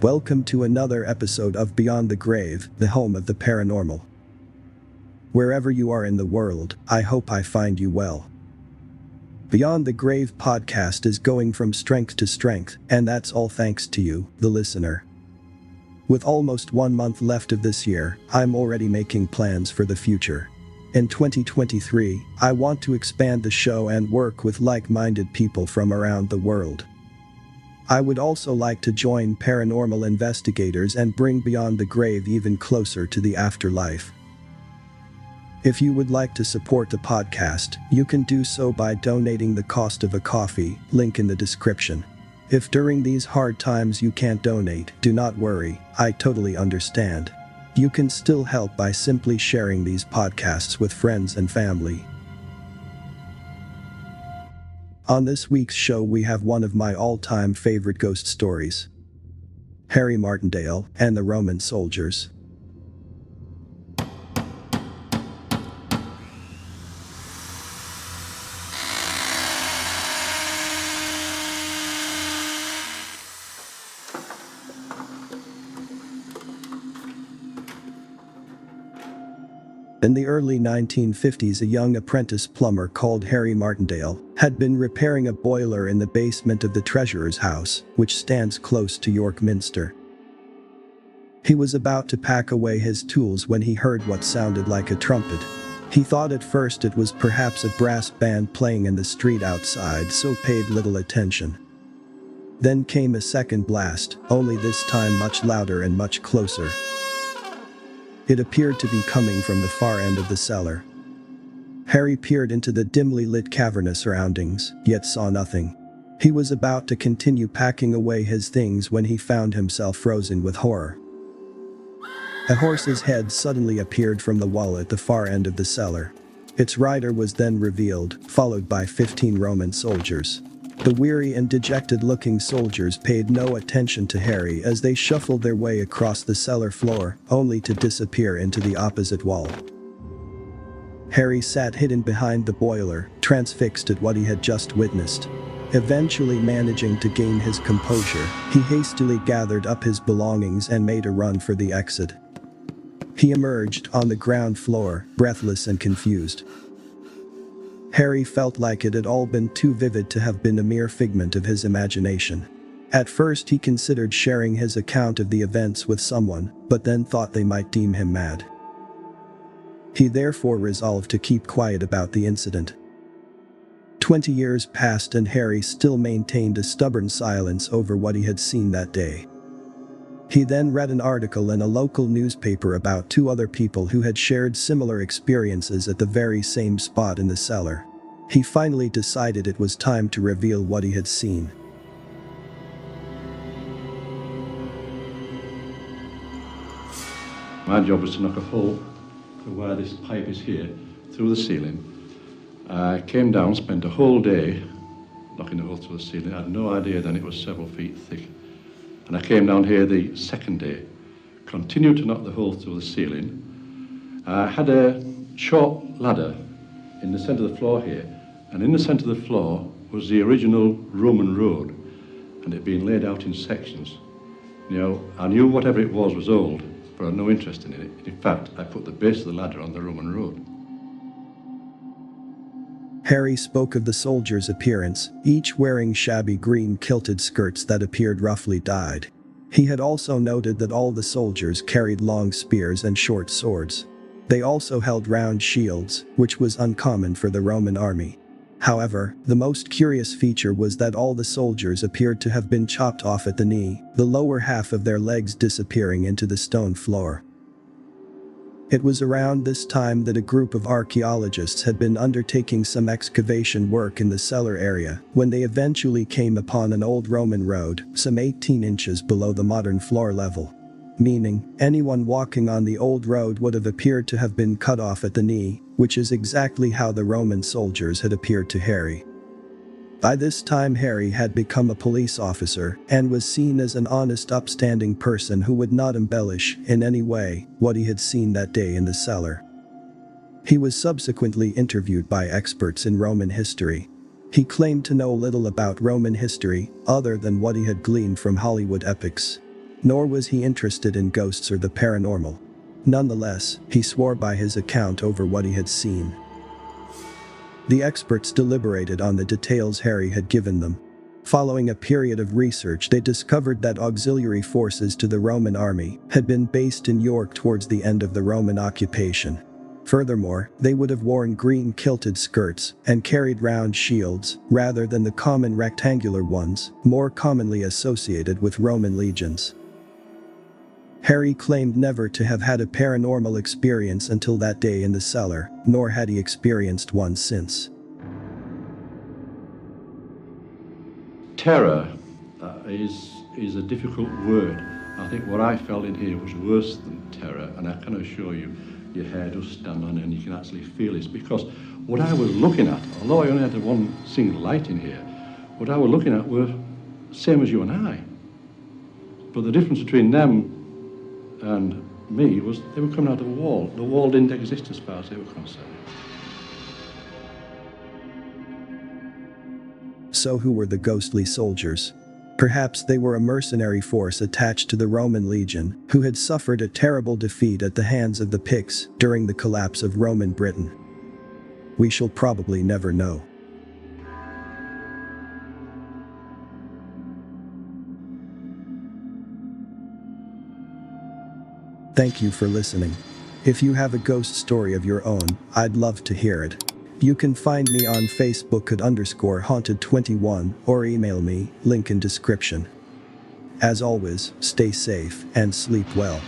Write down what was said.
Welcome to another episode of Beyond the Grave, the home of the paranormal. Wherever you are in the world, I hope I find you well. Beyond the Grave podcast is going from strength to strength, and that's all thanks to you, the listener. With almost 1 month left of this year, I'm already making plans for the future. In 2023, I want to expand the show and work with like-minded people from around the world. I would also like to join paranormal investigators and bring Beyond the Grave even closer to the afterlife. If you would like to support the podcast, you can do so by donating the cost of a coffee, link in the description. If during these hard times you can't donate, do not worry, I totally understand. You can still help by simply sharing these podcasts with friends and family. On this week's show we have one of my all-time favorite ghost stories. Harry Martindale and the Roman soldiers. In the early 1950s, a young apprentice plumber called Harry Martindale had been repairing a boiler in the basement of the treasurer's house, which stands close to York Minster. He was about to pack away his tools when he heard what sounded like a trumpet. He thought at first it was perhaps a brass band playing in the street outside, so paid little attention. Then came a second blast, only this time much louder and much closer. It appeared to be coming from the far end of the cellar. Harry peered into the dimly lit cavernous surroundings, yet saw nothing. He was about to continue packing away his things when he found himself frozen with horror. A horse's head suddenly appeared from the wall at the far end of the cellar. Its rider was then revealed, followed by 15 Roman soldiers. The weary and dejected-looking soldiers paid no attention to Harry as they shuffled their way across the cellar floor, only to disappear into the opposite wall. Harry sat hidden behind the boiler, transfixed at what he had just witnessed. Eventually managing to gain his composure, he hastily gathered up his belongings and made a run for the exit. He emerged on the ground floor, breathless and confused. Harry felt like it had all been too vivid to have been a mere figment of his imagination. At first he considered sharing his account of the events with someone, but then thought they might deem him mad. He therefore resolved to keep quiet about the incident. 20 years passed and Harry still maintained a stubborn silence over what he had seen that day. He then read an article in a local newspaper about 2 other people who had shared similar experiences at the very same spot in the cellar. He finally decided it was time to reveal what he had seen. My job was to knock a hole to where this pipe is here, through the ceiling. I came down, spent a whole day knocking the hole through the ceiling. I had no idea then it was several feet thick. And I came down here the second day, continued to knock the hole through the ceiling. I had a short ladder in the centre of the floor here, and in the centre of the floor was the original Roman road, and it had been laid out in sections. You know, I knew whatever it was old, but I had no interest in it. In fact, I put the base of the ladder on the Roman road. Harry spoke of the soldiers' appearance, each wearing shabby green kilted skirts that appeared roughly dyed. He had also noted that all the soldiers carried long spears and short swords. They also held round shields, which was uncommon for the Roman army. However, the most curious feature was that all the soldiers appeared to have been chopped off at the knee, the lower half of their legs disappearing into the stone floor. It was around this time that a group of archaeologists had been undertaking some excavation work in the cellar area when they eventually came upon an old Roman road, some 18 inches below the modern floor level. Meaning, anyone walking on the old road would have appeared to have been cut off at the knee, which is exactly how the Roman soldiers had appeared to Harry. By this time Harry had become a police officer and was seen as an honest, upstanding person who would not embellish, in any way, what he had seen that day in the cellar. He was subsequently interviewed by experts in Roman history. He claimed to know little about Roman history, other than what he had gleaned from Hollywood epics. nor was he interested in ghosts or the paranormal. Nonetheless, he swore by his account over what he had seen. The experts deliberated on the details Harry had given them. Following a period of research, they discovered that auxiliary forces to the Roman army had been based in York towards the end of the Roman occupation. Furthermore, they would have worn green kilted skirts and carried round shields, rather than the common rectangular ones, more commonly associated with Roman legions. Harry claimed never to have had a paranormal experience until that day in the cellar, nor had he experienced one since. Terror is a difficult word. I think what I felt in here was worse than terror, and I can assure you, your hair does stand on and you can actually feel it, because what I was looking at, although I only had one single light in here, what I was looking at were same as you and I. But the difference between them and me was they were coming out of a wall. The wall didn't exist as far as they were concerned. So who were the ghostly soldiers? Perhaps they were a mercenary force attached to the Roman legion, who had suffered a terrible defeat at the hands of the Picts during the collapse of Roman Britain. We shall probably never know. Thank you for listening. If you have a ghost story of your own, I'd love to hear it. You can find me on Facebook @haunted21 or email me, link in description. As always, stay safe and sleep well.